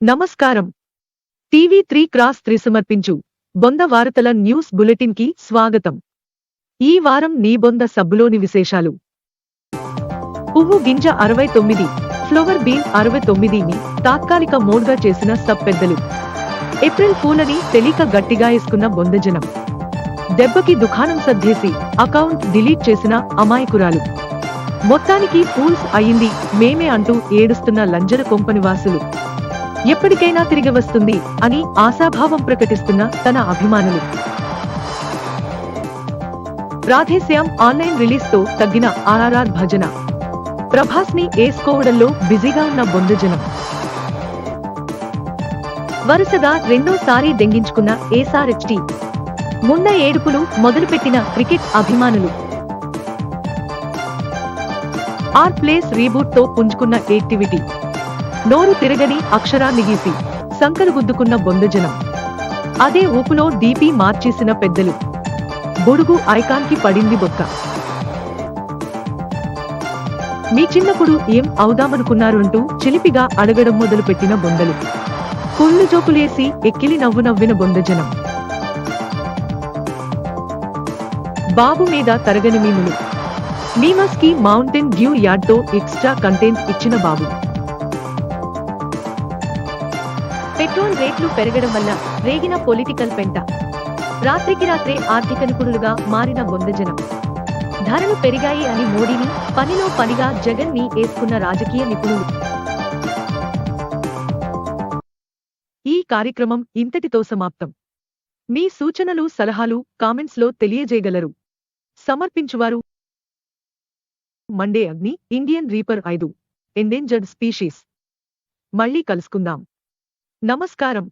నమస్కారం. టీవీ3 క్రాస్ 3 సమర్పించు బొంద వార్తల న్యూస్ బులెటిన్ కి స్వాగతం. ఈ వారం నీ బొంద సబ్బులోని విశేషాలు. పువ్వు గింజ 69, ఫ్లవర్ బీన్ 69ని తాత్కాలిక మోడ్గా చేసిన సబ్ పెద్దలు. ఏప్రిల్ ఫూలని తెలియక గట్టిగా వేసుకున్న బొందజనం. దెబ్బకి దుకాణం సర్దేసి అకౌంట్ డిలీట్ చేసిన అమాయకురాలు. మొత్తానికి ఫూల్స్ అయింది మేమే అంటూ ఏడుస్తున్న లంజర కొంపనివాసులు. ఎప్పటికైనా తిరిగి వస్తుంది అని ఆశాభావం ప్రకటిస్తున్న తన అభిమానులు. రాధేశ్యామ్ ఆన్లైన్ రిలీజ్ తో తగ్గిన ఆర్ఆర్ఆర్ భజన. ప్రభాస్ ని ఏసుకోవడంలో బిజీగా ఉన్న బొందజనం. వరుసగా రెండోసారి దెంగించుకున్న ఎస్ఆర్హెచ్టీ. మొన్న ఏడుపులు మొదలుపెట్టిన క్రికెట్ అభిమానులు. ఆర్ ప్లేస్ రీబూట్ తో పుంజుకున్న యాక్టివిటీ. నోరు తిరగని అక్షరాన్ని గీసి సంకలు గుద్దుకున్న బొందజనం. అదే ఊపులో డీపీ మార్చేసిన పెద్దలు. బొడుగు ఐకాన్ కి పడింది బొక్క. మీ చిన్నప్పుడు ఏం అవుదామనుకున్నారు అంటూ చిలిపిగా అడగడం మొదలుపెట్టిన బొందలు. కుళ్ళు జోకులేసి ఎక్కిలి నవ్వు నవ్విన బొందజనం. బాబు మీద తరగని మీములు. మీమస్ కి మౌంటైన్ డ్యూ యార్డ్ తో ఎక్స్ట్రా కంటెంట్ ఇచ్చిన బాబు. పెట్రోల్ రేట్లు పెరగడం వల్ల రేగిన పొలిటికల్ పెంట. రాత్రికి రాత్రే ఆర్థిక నిపుణులుగా మారిన బొందజనం. ధరలు పెరిగాయి అని మోడీని పనిలో పనిగా జగన్ ని వేసుకున్న రాజకీయ నిపుణులు. ఈ కార్యక్రమం ఇంతటితో సమాప్తం. మీ సూచనలు సలహాలు కామెంట్స్ లో తెలియజేయగలరు. సమర్పించువారు మండే అగ్ని ఇండియన్ రీపర్ 5 ఎండేంజర్డ్ స్పీషీస్. మళ్ళీ కలుసుకుందాం. నమస్కారం.